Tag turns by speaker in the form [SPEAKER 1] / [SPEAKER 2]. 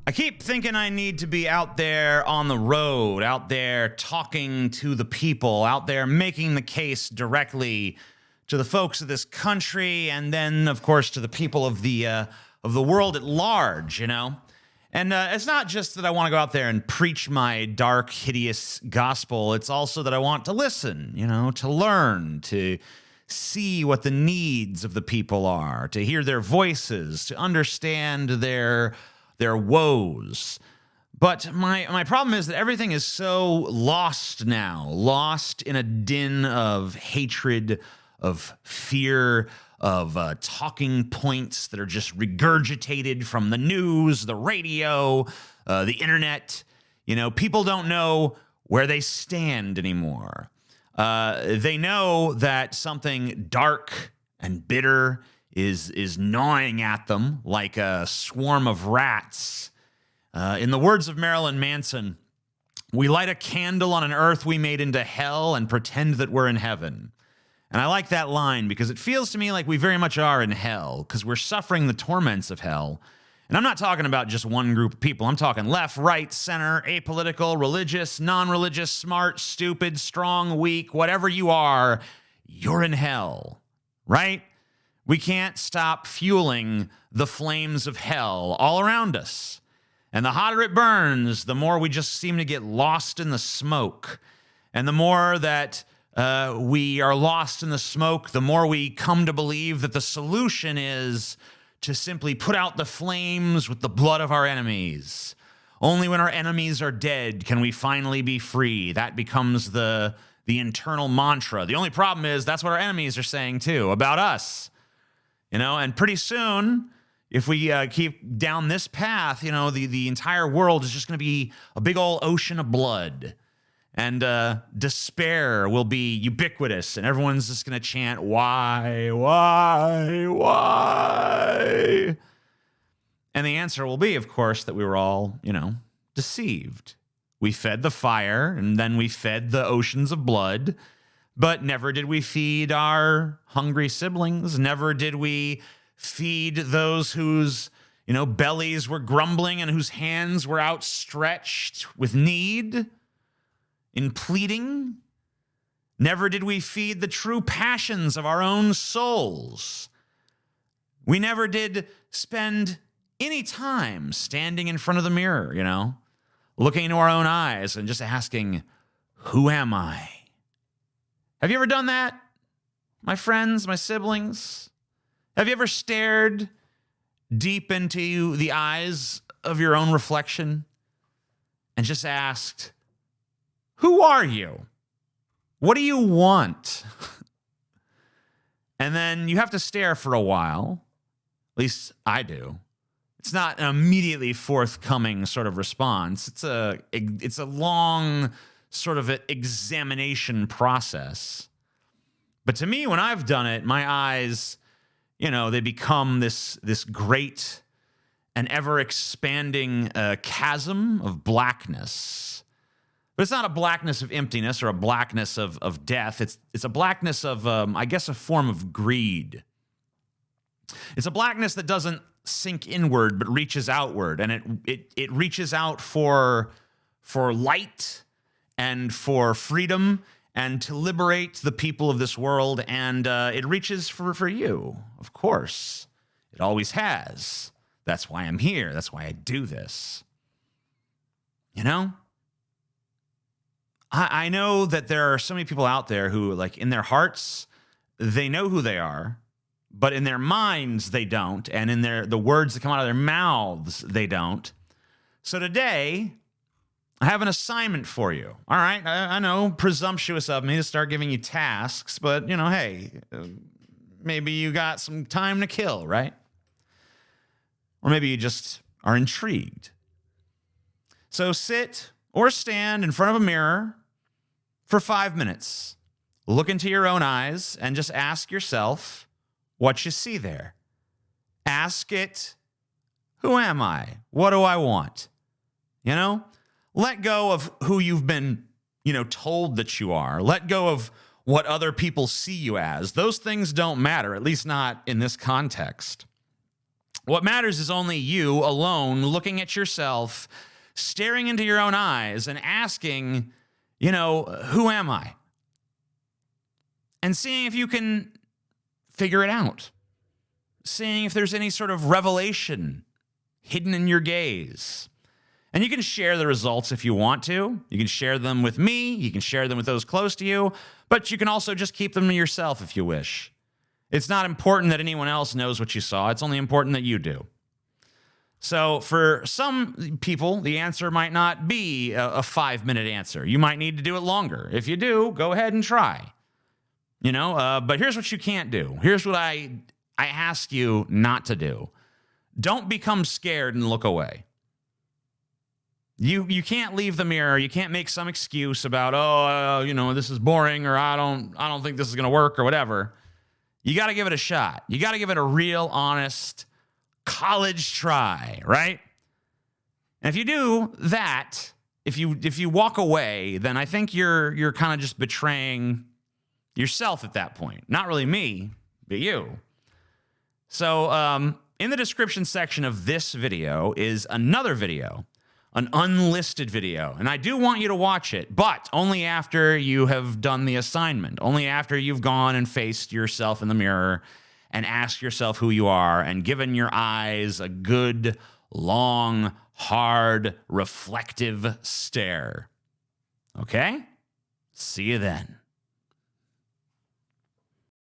[SPEAKER 1] I keep thinking I need to be out there on the road, out there talking to the people, out there making the case directly to the folks of this country, and then, of course, to the people of the world at large, you know? And it's not just that I want to go out there and preach my dark, hideous gospel. It's also that I want to listen, you know, to learn, to see what the needs of the people are, to hear their voices, to understand their woes. But my problem is that everything is so lost now, lost in a din of hatred, of fear, of talking points that are just regurgitated from the news, the radio, the internet. You know, people don't know where they stand anymore. They know that something dark and bitter is gnawing at them like a swarm of rats. In the words of Marilyn Manson, we light a candle on an earth we made into hell and pretend that we're in heaven. And I like that line because it feels to me like we very much are in hell because we're suffering the torments of hell. And I'm not talking about just one group of people. I'm talking left, right, center, apolitical, religious, non-religious, smart, stupid, strong, weak, whatever you are, you're in hell, right? We can't stop fueling the flames of hell all around us. And the hotter it burns, the more we just seem to get lost in the smoke. And the more that we are lost in the smoke, the more we come to believe that the solution is to simply put out the flames with the blood of our enemies. Only when our enemies are dead can we finally be free. That becomes the internal mantra. The only problem is that's what our enemies are saying too about us. You know, and pretty soon, if we keep down this path, you know, the entire world is just going to be a big old ocean of blood. And despair will be ubiquitous, and everyone's just going to chant, why? And the answer will be, of course, that we were all, you know, deceived. We fed the fire, and then we fed the oceans of blood, but never did we feed our hungry siblings. Never did we feed those whose, you know, bellies were grumbling and whose hands were outstretched with need. In pleading, never did we feed the true passions of our own souls. We never did spend any time standing in front of the mirror, you know, looking into our own eyes and just asking, who am I? Have you ever done that, my friends, my siblings? Have you ever stared deep into the eyes of your own reflection and just asked, who are you? What do you want? And then you have to stare for a while. At least I do. It's not an immediately forthcoming sort of response. It's a long sort of examination process. But to me, when I've done it, my eyes, you know, they become this great and ever-expanding chasm of blackness. But it's not a blackness of emptiness or a blackness of death. It's a blackness of, I guess, a form of greed. It's a blackness that doesn't sink inward but reaches outward, and it reaches out for light and for freedom and to liberate the people of this world, and it reaches for you, of course. It always has. That's why I'm here. That's why I do this. You know? I know that there are so many people out there who, like, in their hearts, they know who they are, but in their minds, they don't, and in the words that come out of their mouths, they don't. So today, I have an assignment for you. All right, I know, presumptuous of me to start giving you tasks, but, you know, hey, maybe you got some time to kill, right? Or maybe you just are intrigued. So sit or stand in front of a mirror for 5 minutes. Look into your own eyes and just ask yourself what you see there. Ask it, who am I? What do I want? You know? Let go of who you've been, you know, told that you are. Let go of what other people see you as. Those things don't matter, at least not in this context. What matters is only you alone looking at yourself, staring into your own eyes and asking, who am I? And seeing if you can figure it out. Seeing if there's any sort of revelation hidden in your gaze. And you can share the results if you want to. You can share them with me. You can share them with those close to you. But you can also just keep them to yourself if you wish. It's not important that anyone else knows what you saw. It's only important that you do. So for some people, the answer might not be a 5-minute answer. You might need to do it longer. If you do, go ahead and try. But here's what you can't do. Here's what I ask you not to do. Don't become scared and look away. You can't leave the mirror. You can't make some excuse about, this is boring, or I don't think this is going to work, or whatever. You got to give it a shot. You got to give it a real, honest college try, right? And if you do that, if you walk away, then I think you're kind of just betraying yourself at that point. Not really me, but you. So in the description section of this video is another video, an unlisted video. And I do want you to watch it, but only after you have done the assignment, only after you've gone and faced yourself in the mirror and asked yourself who you are and given your eyes a good, long, hard, reflective stare. Okay? See you then.